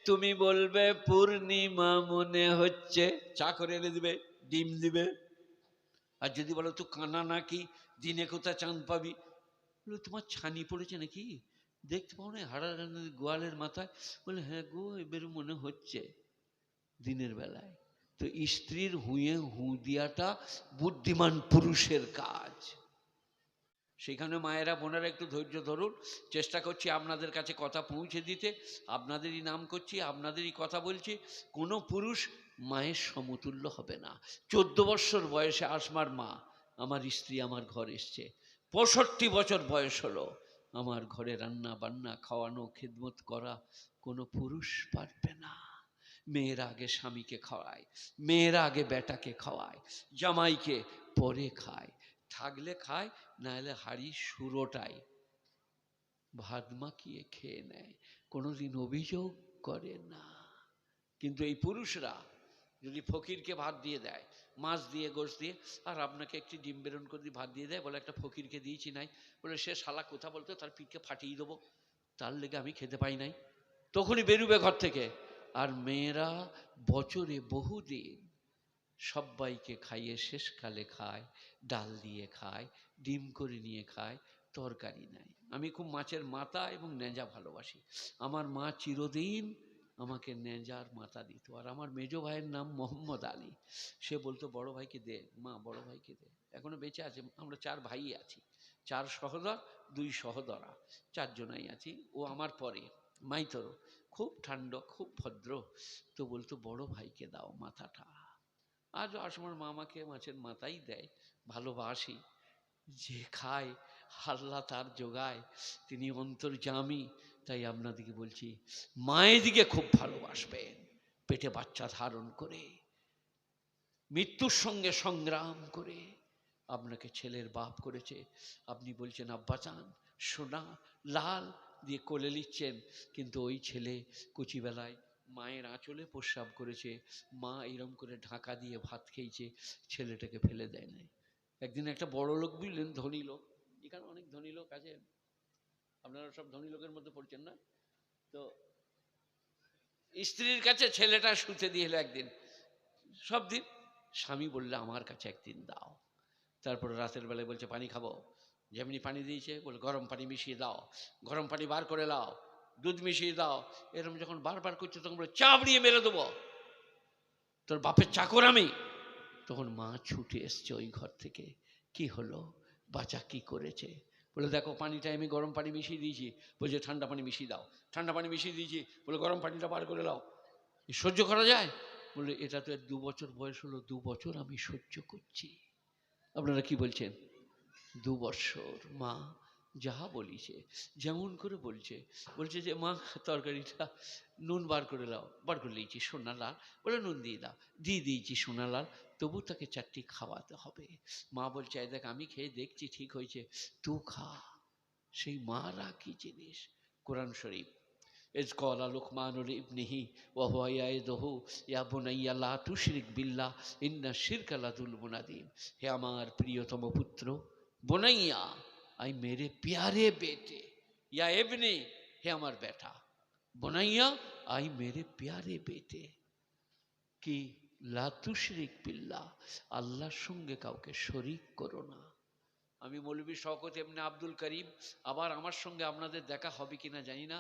তুমি বলবে পূর্ণিমা মনে হচ্ছে, চা করে এনে দিবে, ডিম দিবে। আর যদি বলো তো কানা নাকি, দিনে কোথা চাঁদ পাবি, বলে তোমার ছানি পড়েছে নাকি, দেখতে পাও না হাড়া গোয়ালের মাথায়? বলে হ্যাঁ গো, এবারে মনে হচ্ছে দিনের বেলায়। তো স্ত্রীর হুঁয়ে হু দিয়াটা বুদ্ধিমান পুরুষের কাজ। সেখানে মায়েরা বোনেরা একটু ধৈর্য ধরুন, চেষ্টা করছি আপনাদের কাছে কথা পৌঁছে দিতে, আপনাদেরই নাম করছি, আপনাদেরই কথা বলছি। কোনো পুরুষ মায়ের সমতুল্য হবে না। 14 বৎসর বয়সে আসমার মা, আমার স্ত্রী আমার ঘর এসছে, 65 বছর বয়স হলো, আমার ঘরে রান্না বান্না খাওয়ানো খেদমত করা কোনো পুরুষ পারবে না। মেয়েরা আগে স্বামীকে খাওয়ায়, মেয়েরা আগে বেটাকে খাওয়ায়, জামাইকে পরে খায়, থাকলে খায়, নাহলে হাড়ি সুরোটাই ভাত মাখিয়ে খেয়ে নেয়, কোনোদিন অভিযোগ করে না। কিন্তু এই পুরুষরা যদি ফকিরকে ভাত দিয়ে দেয়, মাছ দিয়ে গোশ দিয়ে, আর আপনাকে একটি ডিম বেরন করে দিয়ে ভাত দিয়ে দেয়, বলে একটা ফকিরকে দিয়েছি নাই, বলে সে শালা কথা বলতে তার পিঠকে ফাটিয়ে দেবো, তার লেগে আমি খেতে পাই নাই, তখনই বেরুবে ঘর থেকে। আর মেয়েরা বছরে বহুদিন সবাইকে খাইয়ে শেষকালে খায়, ডাল দিয়ে খায়, ডিম করে নিয়ে খায়, তরকারি নাই। আমি খুব মাছের মাথা এবং নেঁজা ভালোবাসি। আমার মা চিরদিন আমাকে নেঁজার মাথা দিত। আর আমার মেজো ভাইয়ের নাম মোহাম্মদ আলী, সে বলতো বড় ভাইকে দে মা, বড় ভাইকে দে। এখনো বেঁচে আছে, আমরা 4 ভাই আছি, 4 সহোদর 2 সহোদরা, 4 জনাই আছি। ও আমার পরে মাইতর, খুব ঠান্ডা খুব ভদ্র। তো বলতো বড় ভাইকে দাও মাথাটা। আজও আসমার মা আমাকে মাছের মাথাই দেয়, ভালোবাসি। যে খায় আল্লাহ তার যোগায়, তিনি অন্তর্যামী। তাই আপনাদেরকে বলছি, মায়ের দিকে খুব ভালোবাসবেন। পেটে বাচ্চা ধারণ করে, মৃত্যুর সঙ্গে সংগ্রাম করে আপনাকে ছেলের বাপ করেছে, আপনি বলছেন আব্বাজান সোনা লাল দিয়ে কোলে নিচ্ছেন, কিন্তু ওই ছেলে কুচিবেলায় মায়ের আঁচলে প্রস্রাব করেছে, মা এরম করে ঢাকা দিয়ে ভাত খেয়েছে, ছেলেটাকে ফেলে দেয় নাই। একদিন একটা বড় লোক বুঝলেন, ধনী লোক, এখানে অনেক ধনী লোক আছে, আপনারা সব ধনী লোকের মধ্যে পড়ছেন না তো, স্ত্রীর কাছে ছেলেটা শুতে দিয়ে এলো একদিন, সব দিন স্বামী বললে আমার কাছে একদিন দাও। তারপরে রাতের বেলায় বলছে পানি খাবো, যেমনি পানি দিয়েছে বলে গরম পানি মিশিয়ে দাও, গরম পানি বার করে দাও, দুধ মিশিয়ে দাও, এরকম যখন বারবার করছে তখন বলে চাবড়িয়ে মেরে দেবো, তোর বাপের চাকর আমি। তখন মা ছুটে এসছে ওই ঘর থেকে, কি হলো বাচ্চা কি করেছে, বলে দেখো পানিটা আমি গরম পানি মিশিয়ে দিয়েছি, বলছে ঠান্ডা পানি মিশিয়ে দাও, ঠান্ডা পানি মিশিয়ে দিয়েছি, বলে গরম পানিটা বার করে দাও। সহ্য করা যায়? বলে এটা তো 2 বছর বয়স হলো, 2 বছর আমি সহ্য করছি। আপনারা কি বলছেন? 2 বৎসর মা যাহা বলিছে যেমন করে বলছে, বলছে যে মা তরকারিটা নুন বার করে দাও, বার করে দিয়েছি সোনালাল, বলে নুন দিয়ে দাও, দিয়ে দিয়েছি সোনালাল, তবু তাকে 4টি খাওয়াতে হবে। মা বলছে এই দেখ আমি খেয়ে দেখছি ঠিক হয়েছে, তুই খা। সেই মারা কি জিনিস, কোরআন শরীফ, إذ قال لقمان لابنه وهو يعظه يا بني لا تشرك بالله إن الشرك لظلم عظيم। হে আমার প্রিয়তম পুত্র, বনাইয়া আই মেরে প্যারে বেটে, ইয়া ইবনে হে আমার বেটা, বনাইয়া আই মেরে প্যারে বেটে, কি লা তুশরিক বিল্লাহ, আল্লাহর সঙ্গে কাউকে শরিক করো না। আমি মৌলভী শওকত ইবনে আব্দুল করিম, আবার আমার সঙ্গে আপনাদের দেখা হবে কিনা জানি না,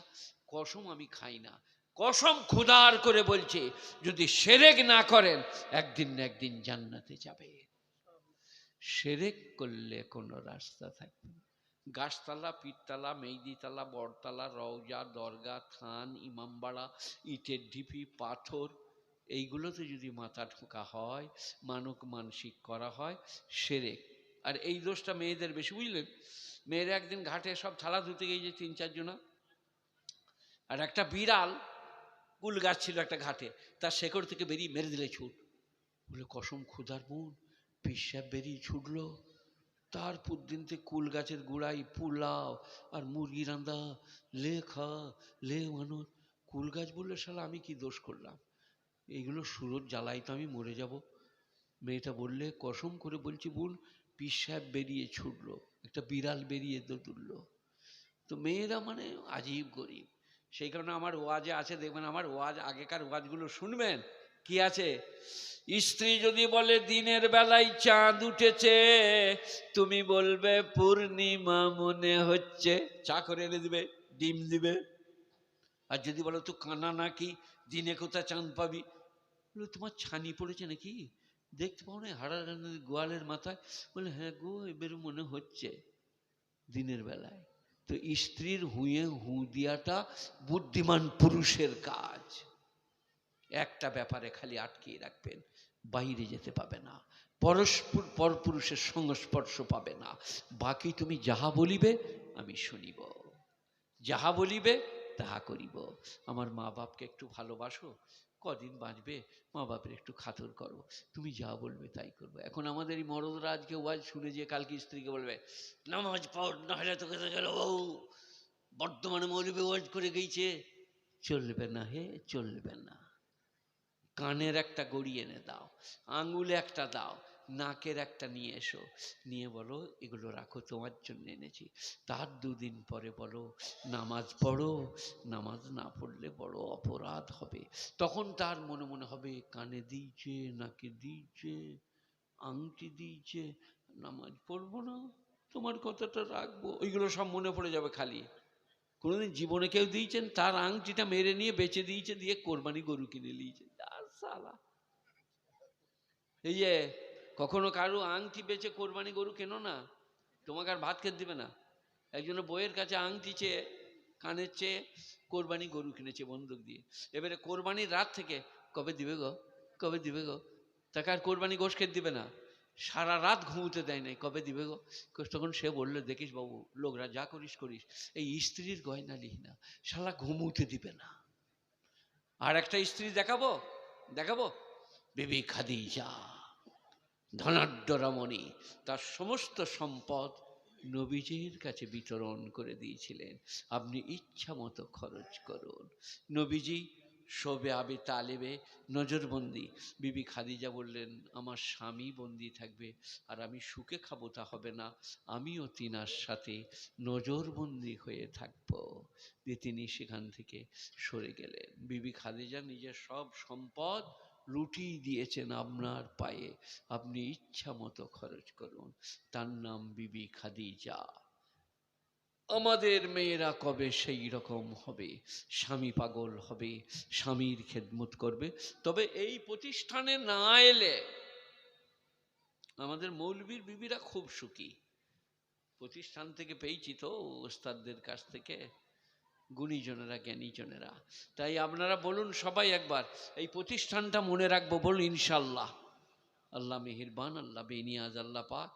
কসম আমি খাই না, কসম খুদার করে বলছে, যদি শিরক না করেন একদিন না একদিন জান্নাতে যাবে। শিরক করলে কোনো রাস্তা থাকবে না। গাছতলা পীরতলা মেহদিতলা বড়তলা রওজা দরগা থান ইমামবাড়া ইটের ঢিপি পাথর, এইগুলোতে যদি মাথা ঢোকা হয়, মানক মানসিক করা হয়, শিরক। আর এই দোষটা মেয়েদের বেশি বুঝলেন। মেয়েরা একদিন ঘাটে সব থালা ধুতে গিয়েছে 3-4 জনা, আর একটা বিড়াল কুল গাছ ছিল একটা ঘাটে, তার শেকড় থেকে বেরিয়ে মেরে দিলে ছুট। বলে কসম খুদার বোন, পিসাব বেরিয়ে ছুটলো। তারপর দিন থেকে কুল গাছের গোড়ায় পোলাও আর মুরগি রান্দা, লে খা লে মানুষ। কুল গাছ বললে শালা আমি কি দোষ করলাম, এইগুলো সুরত জ্বালাই তো আমি মরে যাব। মেয়েটা বললে কসম করে বলছি বোন, পিসাব বেরিয়ে ছুটলো, একটা বিড়াল বেরিয়ে দৌড়লো। তো মেয়েরা মানে আজীব গরিব, সেই কারণে আমার ওয়াজে আছে, দেখবেন আমার ওয়াজ, আগেকার ওয়াজগুলো শুনবেন, কি আছে, স্ত্রী যদি বলে দিনের বেলায় চাঁদ উঠেছে, তুমি বলবে পূর্ণিমা মনে হচ্ছে, চা করে এনে দিবে, ডিম দিবে। আর যদি বলো তো কানা নাকি, দিনে কোথায় চাঁদ পাবি, বলে তোমার ছানি পড়েছে নাকি, দেখতে পাও না হাড়া গোয়ালের মাথায়, বলে হ্যাঁ গো এবার মনে হচ্ছে দিনের বেলায়। তো স্ত্রীর হুঁয়ে হু দিয়াটা বুদ্ধিমান পুরুষের কাজ। একটা ব্যাপারে খালি আটকিয়ে রাখবেন, বাইরে যেতে পাবে না, পরস্পর পরপুরুষের সংস্পর্শ পাবে না, বাকি তুমি যাহা বলিবে আমি শুনিব, যাহা বলিবে তাহা করিব। আমার মা বাপকে একটু ভালোবাসো, কদিন বাঁচবে, মা বাপের একটু খাতির করো, তুমি যা বলবে তাই করবো। এখন আমাদের এই মরদরা আজকে ওয়াজ শুনে যে কালকে স্ত্রীকে বলবে নামাজ পড়, না হলে তোকে তো গেল বউ, বর্তমানে মৌলবি ওয়াজ করে গেছে, চলবে না হে, চলবে না। কানের একটা গড়ি এনে দাও, আঙুলে একটা দাও, নাকের একটা নিয়ে এসো, নিয়ে বলো এগুলো রাখো তোমার জন্য এনেছি। তার দুদিন পরে বলো নামাজ পড়ো, নামাজ না পড়লে বড় অপরাধ হবে। তখন তার মনে মনে হবে কানে দিয়েছে, নাকে দিয়েছে, আংটি দিয়েছে, নামাজ পড়বো না, তোমার কথাটা রাখবো, ওইগুলো সব মনে পড়ে যাবে। খালি কোনোদিন জীবনে কেউ দিয়েছেন তার আংটিটা মেরে নিয়ে বেচে দিয়েছে, দিয়ে কোরবানি গরু কিনে নিয়েছে, আর সালা। এই যে কখনো কারো আংটি বেচে কোরবানি গরু কেনো না, তোমাকে আর ভাত খেতে দিবে না। একজনের বইয়ের কাছে আংটি চেয়ে, কানের চেয়ে কোরবানি গরু কিনেছে বন্দুক দিয়ে। এবারে কোরবানির রাত থেকে কবে দিবে গো, কবে দিবে গো, তাকে আর কোরবানি গোশ খেতে দিবে না, সারা রাত ঘুমোতে দেয় নাই, কবে দিবে গো। তখন সে বললো দেখিস বাবু, লোকরা যা করিস করিস, এই স্ত্রীর গয়না লিহি না, শালা ঘুমোতে দিবে না। আর একটা স্ত্রী দেখাবো, দেখাবো, বিবি খাদিজা, ধনাঢ্য রমণী, তার সমস্ত সম্পদ নবীজির কাছে বিতরণ করে দিয়েছিলেন, আপনি ইচ্ছা মতো খরচ করুন। নবীজি শোবে আবি তালেবে নজরবন্দি, বিবি খাদিজা বললেন আমার স্বামী বন্দি থাকবে, আর আমি সুখে খাবো তা হবে না, আমিও তিনার সাথে নজরবন্দি হয়ে থাকবো। দিয়ে তিনি সেখান থেকে সরে গেলেন। বিবি খাদিজা নিজের সব সম্পদ লুটিয়ে দিয়েছেন আপনার পায়ে, আপনি ইচ্ছা মতো খরচ করুন। তার নাম বিবি খাদিজা। আমাদের মেয়েরা কবে সেই রকম হবে, স্বামী পাগল হবে, স্বামীর খেদমত করবে। তবে এই প্রতিষ্ঠানে না এলে আমাদের মৌলবীর বিবিরা খুব সুখী। প্রতিষ্ঠান থেকে পেয়েছি তো ওস্তাদদের কাছ থেকে, গুণীজনেরা, জ্ঞানীজনেরা। তাই আপনারা বলুন সবাই একবার, এই প্রতিষ্ঠানটা মনে রাখবো, বলুন ইনশাল্লাহ। আল্লাহ মেহেরবান, আল্লাহ বেনিয়াজ, আল্লাহ পাক